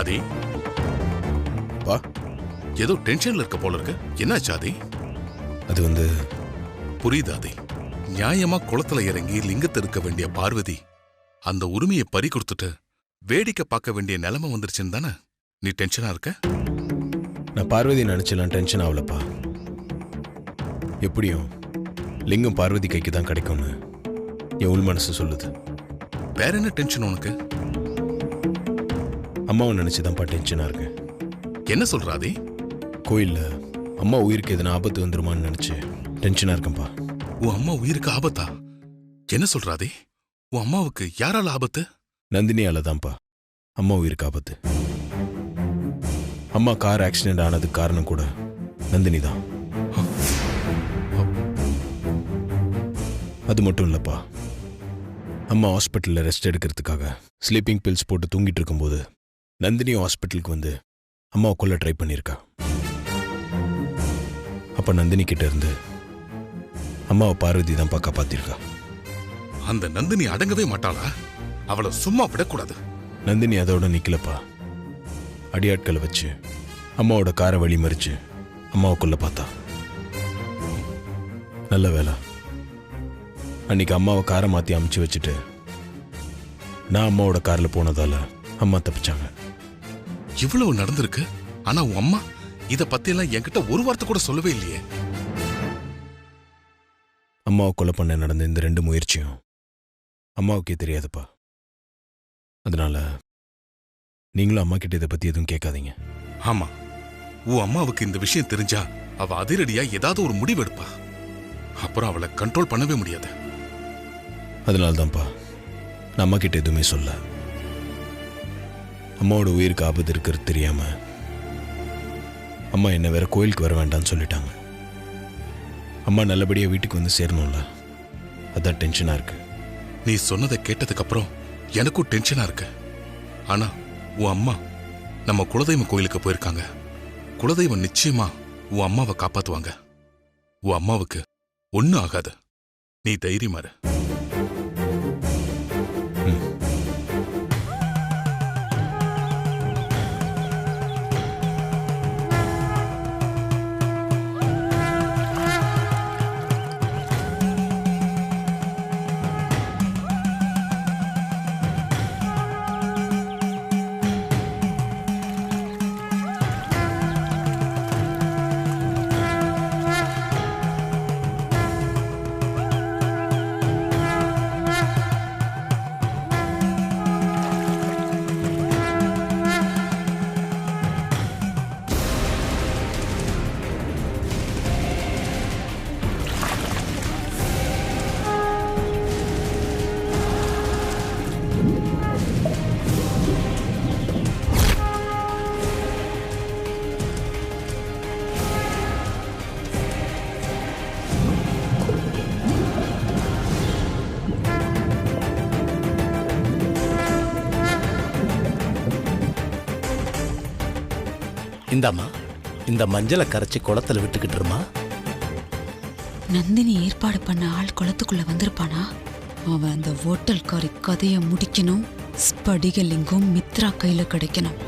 ஆதி, பா, ஏதோ டென்ஷன்ல இருக்க போல இருக்கு. என்னாச்சு ஆதி? அது புரியுது ஆதி. நியாயமா குளத்துல இறங்கி லிங்கத்தை இருக்க வேண்டிய பார்வதி அந்த உரிமையை பறி கொடுத்துட்டு வேடிக்கை பார்க்க வேண்டிய நிலைமை வந்துருச்சுன்னு தானே நீ டென்ஷனா இருக்க? நான் பார்வதி நினைச்சலாம் டென்ஷன் ஆகலப்பா. எப்படியும் லிங்கம் பார்வதி கைக்கு தான் கிடைக்கும்னு என் உள் மனசு சொல்லுது. வேற என்ன டென்ஷன் உனக்கு? அம்மாவை நினைச்சுதான்ப்பா டென்ஷனா இருக்கு. என்ன சொல்ற ஆதி? கோயில்ல அம்மா உயிருக்கு எதனா ஆபத்து வந்துருமான்னு நினைச்சு டென்ஷனா இருக்கேன்ப்பா. உன் அம்மா உயிருக்கு ஆபத்தா? என்ன சொல்ற ஆதி? உன் அம்மாவுக்கு யாரால ஆபத்து? நந்தினியால தான்ப்பா அம்மா உயிருக்கு ஆபத்து. அம்மா கார் ஆக்சிடென்ட் ஆனதுக்கு காரணம் கூட நந்தினி தான். அது மட்டும் இல்லப்பா, அம்மா ஹாஸ்பிட்டலில் ரெஸ்ட் எடுக்கிறதுக்காக ஸ்லீப்பிங் பில்ஸ் போட்டு தூங்கிட்டு இருக்கும்போது நந்தினியும் ஹாஸ்பிட்டலுக்கு வந்து அம்மாவை கொல்ல ட்ரை பண்ணியிருக்கா. அப்ப நந்தினி கிட்ட இருந்து அம்மாவை பார்வதி தான்ப்பா காப்பாத்திருக்கா. அந்த நந்தினி அடங்கவே மாட்டாளா? அவளை சும்மா விடக்கூடாது. நந்தினி அதோட நிக்கலப்பா. அடியாட்களை வச்சு அம்மாவோட காரை வழி மறிச்சு அம்மாவை கொல்ல பார்த்தா. நல்ல வேலை, அன்னைக்கு அம்மாவை காரை மாத்தி அமுச்சு வச்சுட்டு நான் அம்மாவோட கார்ல போனதால அம்மா தப்பிச்சாங்க. இவ்வளவு நடந்திருக்கு. ஆனா உன் அம்மா இத பத்தி எல்லாம் என்கிட்ட ஒரு வார்த்தை கூட சொல்லவே இல்லையே. அம்மாவை கொலை பண்ண நடந்த இந்த 2 முயற்சியும் அம்மாவுக்கே தெரியாதுப்பா. அதனால நீங்களும் அம்மா கிட்ட இதை பத்தி எதுவும் கேட்காதீங்க. ஆமா, உன் அம்மாவுக்கு இந்த விஷயம் தெரிஞ்சா அவ அதிரடியா ஏதாவது ஒரு முடிவு எடுப்பா. அப்புறம் அவளை கண்ட்ரோல் பண்ணவே முடியாது. அதனால தான்ப்பா நான் அம்மா கிட்ட எதுவுமே சொல்ல. அம்மாவோட உயிருக்கு ஆபத்து இருக்கிறது தெரியாம அம்மா என்ன வேற கோயிலுக்கு வர வேண்டாம்னு சொல்லிட்டாங்க. அம்மா நல்லபடியா வீட்டுக்கு வந்து சேரணும்ல, அதான் டென்ஷனா இருக்கு. நீ சொன்னதை கேட்டதுக்கு அப்புறம் எனக்கும் டென்ஷனா இருக்கு. ஆனா உன் அம்மா நம்ம குலதெய்வம் கோயிலுக்கு போயிருக்காங்க. குலதெய்வம் நிச்சயமா உன் அம்மாவை காப்பாத்துவாங்க. உன் அம்மாவுக்கு ஒன்னும் ஆகாது. நீ தைரியமா இரு. இந்தாம்மா, இந்த மஞ்சளை கரைச்சி குளத்துல விட்டுக்கிட்டுருமா. நந்தினி ஏற்பாடு பண்ண ஆள் குளத்துக்குள்ள வந்திருப்பானா? அவன் அந்த ஓட்டல்காரி கதையை முடிக்கணும். ஸ்படிகலிங்கம் மித்ரா கையில கிடைக்கணும்.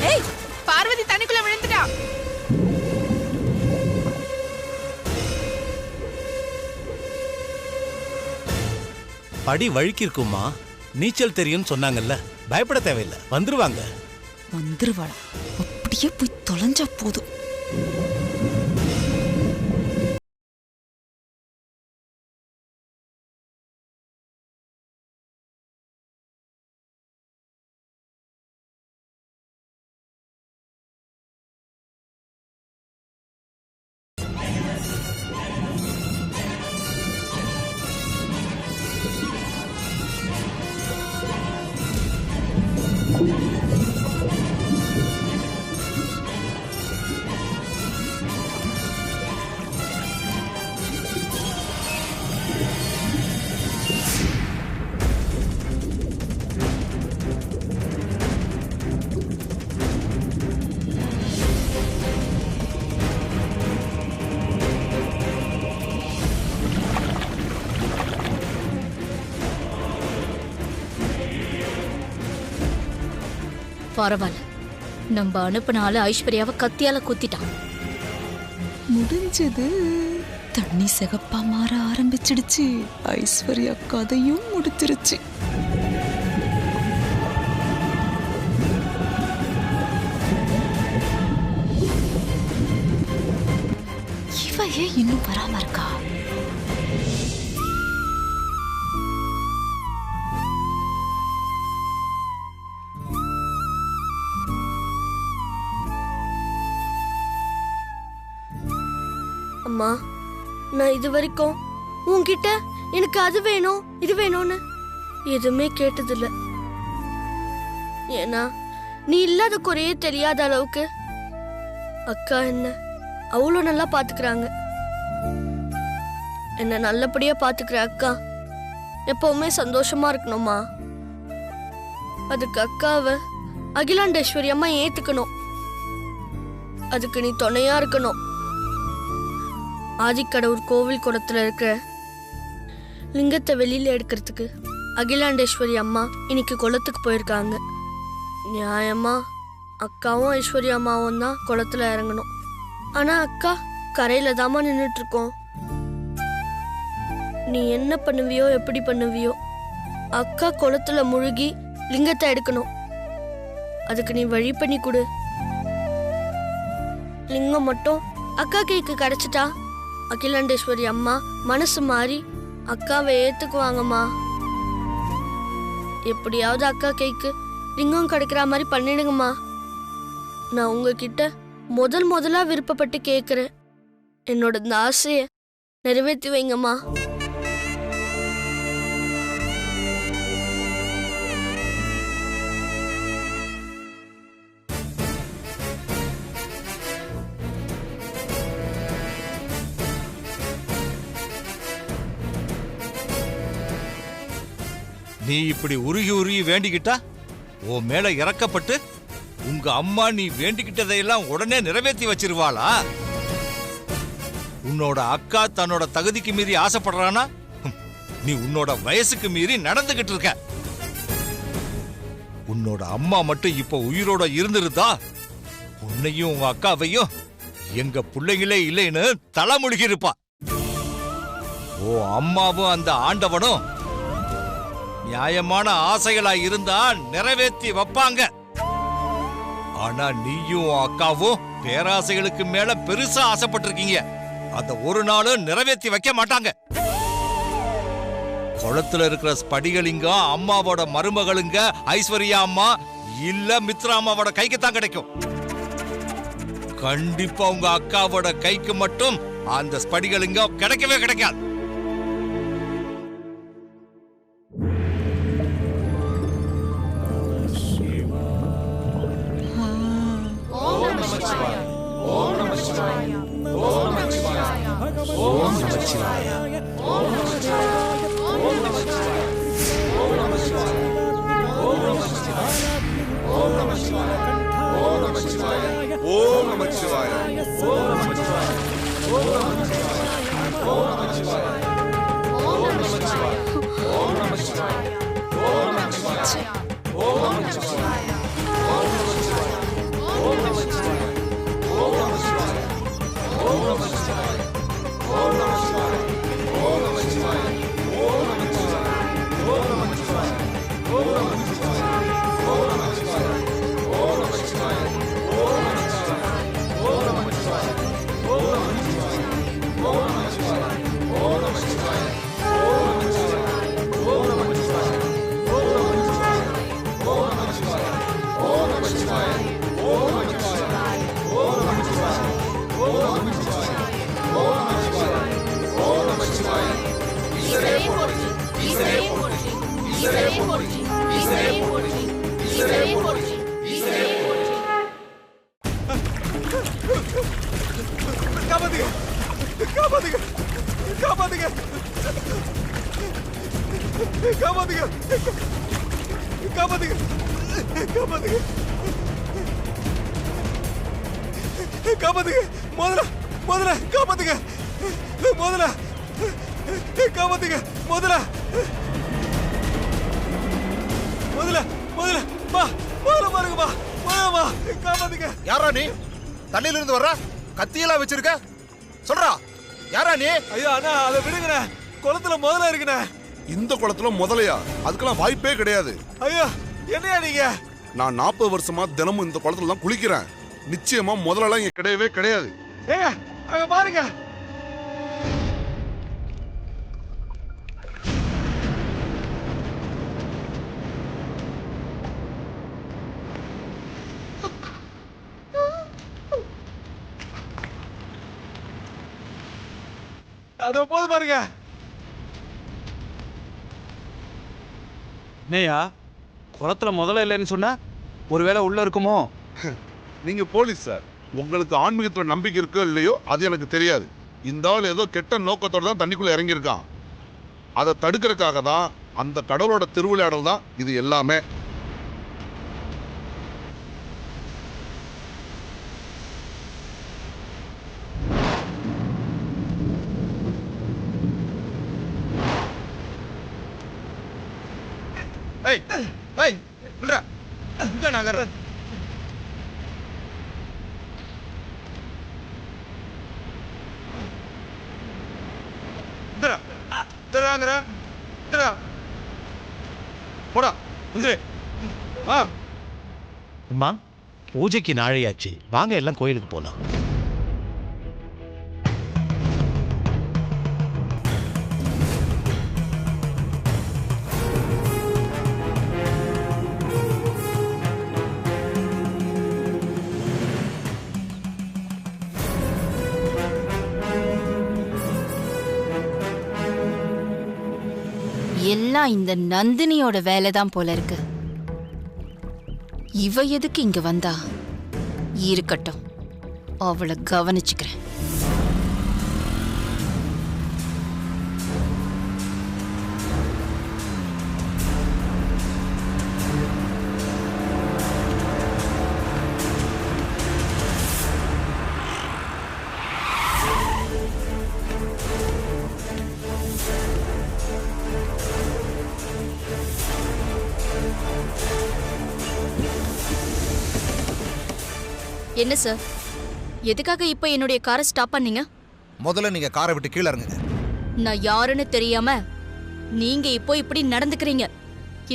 ஏய், பார்வதி தண்ணிக்குள்ள விழுந்துட்டா. படி வழுக்கி இருக்குமா, நீச்சல் தெரியும்னு சொன்னாங்கல்ல, பயப்பட தேவையில்லை, வந்துருவாங்க. வந்துருவாளா? அப்படியே போய் தொலைஞ்சா போதும். பரவாயில்ல, நம்ம அனுப்பினால ஐஸ்வர்யாவை கத்தியால குத்திட்டான். முடிஞ்சது. தண்ணி சிகப்பா மாற ஆரம்பிச்சிடுச்சு. ஐஸ்வர்யா கதையும் முடிச்சிருச்சு. இவ ஏன் இன்னும் வராம இருக்கா? அம்மா, நான் இது வரைக்கும் உன்கிட்ட எனக்கு அது வேணும் இது வேணும்னு எதுவுமே கேட்டதில்ல. ஏன்னா நீ இல்லாத குறையே தெரியாத அளவுக்கு அக்கா என்ன அவ்வளோ நல்லா பாத்துக்கிறாங்க. என்ன நல்லபடியா பாத்துக்கிற அக்கா எப்பவுமே சந்தோஷமா இருக்கணுமா. அதுக்கு அக்காவை அகிலாண்டேஸ்வரி அம்மா ஏத்துக்கணும். அதுக்கு நீ துணையா இருக்கணும். ஆதிக்கடவுர் கோவில் குளத்துல இருக்கிற லிங்கத்தை வெளியில எடுக்கிறதுக்கு அகிலாண்டேஸ்வரி அம்மா இன்னைக்கு குளத்துக்கு போயிருக்காங்க. நியாயமா அக்காவும் ஐஸ்வர்யா அம்மாவும் தான் குளத்துல இறங்கணும். ஆனா அக்கா கரையில தாமா நின்றுட்டு இருக்கோம். நீ என்ன பண்ணுவியோ எப்படி பண்ணுவியோ, அக்கா குளத்துல முழுகி லிங்கத்தை எடுக்கணும். அதுக்கு நீ வழி பண்ணி கொடு. லிங்கம் மட்டும் அக்கா கைக்கு கிடைச்சிட்டா அகிலாண்டேஸ்வரி அம்மா மனசு மாறி அக்காவை ஏத்துக்குவாங்கம்மா. எப்படியாவது அக்கா கைக்கு லிங்கம் கிடைக்கிற மாதிரி பண்ணிடுங்கம்மா. நான் உங்ககிட்ட முதலா விருப்பப்பட்டு கேட்கிறேன். என்னோட இந்த ஆசையை நிறைவேற்றி வைங்கம்மா. நீ இப்படி உருகி உருகி வேண்டிக்கிட்டா உன் மேல இறக்கப்பட்டு உங்க அம்மா நீ வேண்டிக்கிட்டதையெல்லாம் உடனே நிறைவேற்றி வச்சிருவாளா? உன்னோட அக்கா தன்னோட தகுதிக்கு மீறி ஆசைப்படுறானா? நீ உன்னோட வயசுக்கு மீறி நடந்துகிட்டு இருக்க. உன்னோட அம்மா மட்டும் இப்ப உயிரோட இருந்திருந்தா உன்னையும் உங்க அக்காவையும் எங்க பிள்ளைங்களே இல்லைன்னு தலைமுழுகி இருப்பா. ஓ அம்மாவும் அந்த ஆண்டவனும் நியாயமான ஆசைகளா இருந்தா நிறைவேற்றி வைப்பாங்க. ஆனா நீயும் அக்காவும் பேராசைகளுக்கு மேல பெருசா ஆசைப்பட்டிருக்கீங்க. அத ஒரு நாளும் நிறைவேற்றி வைக்க மாட்டாங்க. குளத்துல இருக்கிற ஸ்படிகலிங்கம் அம்மாவோட மருமகளுங்க ஐஸ்வர்யா அம்மா இல்ல மித்ரா அம்மாவோட கைக்கு தான் கிடைக்கும். கண்டிப்பா உங்க அக்காவோட கைக்கு மட்டும் அந்த ஸ்படிகலிங்கம் கிடைக்கவே கிடைக்காது. யாரா நீ? தண்ணியில இருந்து வர்ற, கத்தியெல்லாம் வச்சிருக்க, சொல்றா யாரா நீ? ஐயோ அண்ணா, அதை விடுங்கண்ண. குளத்துல முதல்ல இருக்குண்ணே. இந்த குளத்துல முதலையா? அதுக்கெல்லாம் வாய்ப்பே கிடையாது. ஐயோ என்னையா நீங்க? நான் 40 வருஷமா தினமும் இந்த குளத்துல தான் குளிக்கிறேன். நிச்சயமா முதலெல்லாம் இங்க கிடையவே கிடையாது. ஏங்க அங்க பாருங்க. அதோ போது பாருங்க. என்னையா குளத்துல முதல்ல இல்லைன்னு சொன்னா ஒருவேளை உள்ள இருக்குமோ? நீங்க போலீஸ் சார், உங்களுக்கு ஆன்மீகத்தோட நம்பிக்கை இருக்கோ இல்லையோ அது எனக்கு தெரியாது. இந்த ஆள் ஏதோ கெட்ட நோக்கத்தோட தான் தண்ணிக்குள்ள இறங்கியிருக்கான். அதை தடுக்கிறதுக்காக தான், அந்த கடவுளோட திருவிளையாடல் தான் இது எல்லாமே. ஏய் ஏய் நில்றா. இங்க நகர். நில்றா. நில்றா நில்றா. நில்றா. போடா. நில்று. வா. அம்மா, பூஜைக்கு நாளையாச்சு, வாங்க எல்லாம் கோயிலுக்கு போலாம். எல்லாம் இந்த நந்தினியோட வேலைதான் போல இருக்கு. இவ எதுக்கு இங்க வந்தா? இருக்கட்டும், அவளை கவனிச்சுக்கிறேன். என்ன சார், எதுக்காக இப்ப என்னுடைய காரை ஸ்டாப் பண்ணீங்க? முதல்ல நீங்க காரை விட்டு கீழே இறங்குங்க. நான் யாருன்னு தெரியாம நீங்க இப்போ இப்படி நடந்துக்கிறீங்க.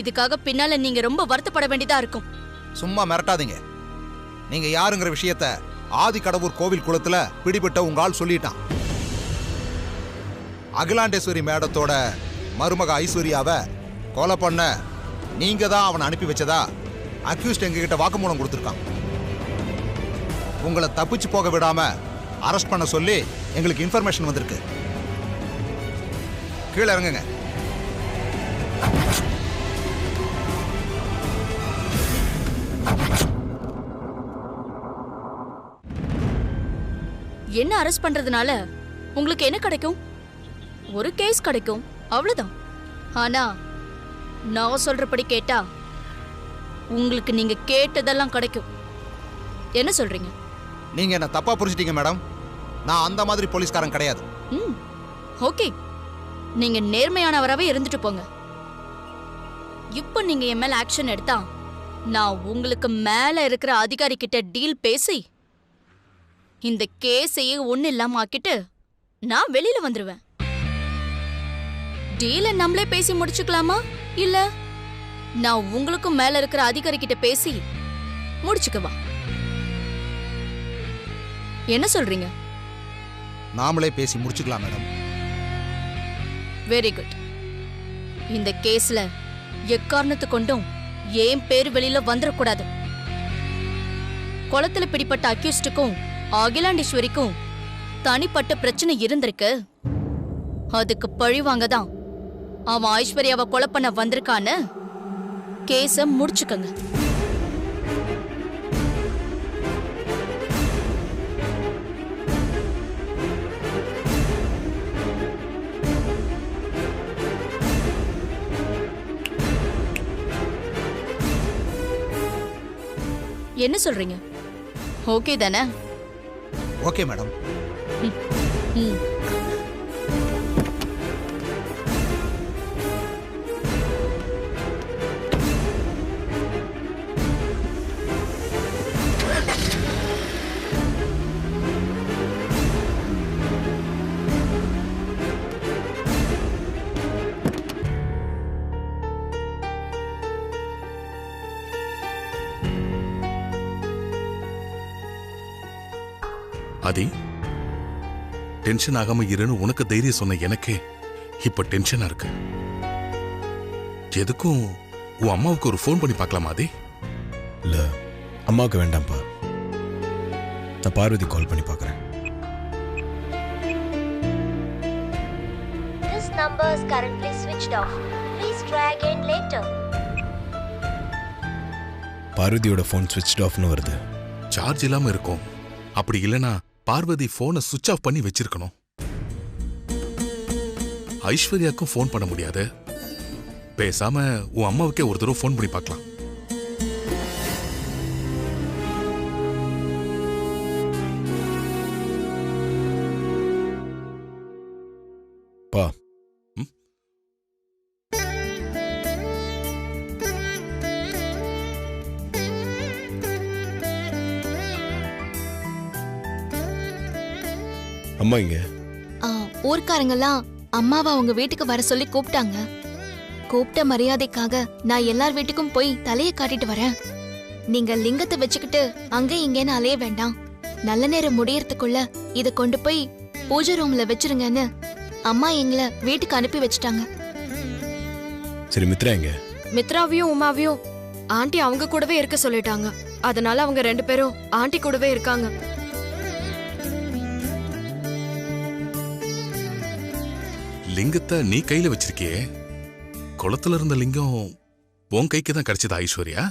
இதுக்காக பின்னால நீங்க ரொம்ப வருத்தப்பட வேண்டியதா இருக்கும். சும்மா மிரட்டாதீங்க. நீங்க யாருங்கிற விஷயத்த ஆதி கடவுர் கோவில் குளத்துல பிடிபட்ட உங்க ஆள் சொல்லிட்டான். அகிலாண்டேஸ்வரி மேடத்தோட மருமக ஐஸ்வர்யாவை கொலை பண்ண நீங்க தான் அவனை அனுப்பி வச்சதா அக்யூஸ்ட் எங்ககிட்ட வாக்குமூலம் கொடுத்துருக்கான். உங்களை தப்பிச்சு போக விடாம அரெஸ்ட் பண்ண சொல்லி எங்களுக்கு இன்ஃபர்மேஷன் வந்திருக்கு. கீழே இறங்குங்க. என்ன அரெஸ்ட் பண்றதுனால உங்களுக்கு என்ன கிடைக்கும்? ஒரு கேஸ் கிடைக்கும், அவ்வளவுதான். ஆனா நான் சொல்றபடி கேட்டா உங்களுக்கு நீங்க கேட்டதெல்லாம் கிடைக்கும். என்ன சொல்றீங்க? நீங்க என்ன தப்பா புரிஞ்சிட்டீங்க மேடம். நான் அந்த மாதிரி போலீஸ்காரன் கிடையாது. ஓகே, நீங்க நேர்மையானவராகவே இருந்துட்டு போங்க. இப்போ நீங்க என் மேல ஆக்ஷன் எடுத்தா நான் உங்களுக்கு மேல இருக்கிற அதிகாரி கிட்ட டீல் பேசி இந்த கேஸையே ஒண்ணு இல்லாம ஆக்கிட்டு நான் வெளியில வந்துருவேன். டீலை நம்மளே பேசி முடிச்சுக்கலாமா, இல்ல நான் உங்களுக்கும் மேல இருக்கிற அதிகாரி கிட்ட பேசி முடிச்சுக்கவா? என்ன சொல்றீங்க? நாமளே பேசி முடிச்சுக்கலாம் மேடம். Very good. இந்த கேஸ்ல எக்காரணத்து கொண்டும் ஏன் பேர் வெளியில வந்துடக்கூடாது. குளத்துல பிடிப்பட்ட அக்யூஸ்டுக்கும் அகிலாண்டேஸ்வரிக்கும் தனிப்பட்ட பிரச்சனை இருந்திருக்கு. அதுக்கு பழிவாங்க தான் அவன் ஐஸ்வர்யாவை கொலை பண்ண வந்திருக்கான்னு கேஸ முடிச்சுக்கங்க. என்ன சொல்றீங்க? ஓகே தானே? Okay madam. ஆதி, டென்ஷன் ஆகாம இருன்னு உனக்கு தைரியம் சொன்ன எனக்கே இப்ப டென்ஷனா இருக்கு. எதுக்கும் உன் அம்மாவுக்கு ஒரு ஃபோன் பண்ணி பார்க்கலாமா ஆதி? இல்ல, அம்மாவுக்கு வேண்டாம்ப்பா. நான் பார்வதி கால் பண்ணி பார்க்கறேன். This number is currently switched off. Please try again later. பார்வதியோட ஃபோன் ஸ்விட்ச் ஆஃப்னு வருது. சார்ஜ் இல்லாம இருக்கும். அப்படி இல்லனா பார்வதி போனை சுவிட்ச் ஆஃப் பண்ணி வச்சிருக்கணும். ஐஸ்வர்யாக்கும் ஃபோன் பண்ண முடியாது. பேசாம உன் அம்மாவுக்கே ஒரு தடவை ஃபோன் பண்ணி பார்க்கலாம். பா, அம்மா இங்க. ஊர்க்காரங்கெல்லாம் அம்மாவை அவங்க வீட்டுக்கு வர சொல்லி கூப்பிட்டாங்க. கூப்பிட்ட மரியாதைக்காக நான் எல்லார் வீட்டுக்கும் போய் தலையை காட்டிட்டு வரேன். நீங்க லிங்கத்தை வச்சுக்கிட்டு அங்க இங்கேன்னு அலைய வேண்டாம். நல்ல நேரம் முடியறதுக்குள்ள இத கொண்டு போய் பூஜை ரூம்ல வச்சிருங்கன்னு அம்மா எங்களை வீட்டுக்கு அனுப்பி வச்சுட்டாங்க. சரி, மித்ரா எங்க? மித்ராவையும் உமாவையும் ஆண்டி அவங்க கூடவே இருக்க சொல்லிட்டாங்க. அதனால அவங்க 2 பேரும் ஆண்டி கூடவே இருக்காங்க. லிங்கத்தை நீ கையில வச்சிருக்கியே, குளத்துல இருந்த லிங்கம் உன் கைக்கு தான் கிடைச்சதா ஐஸ்வர்யா?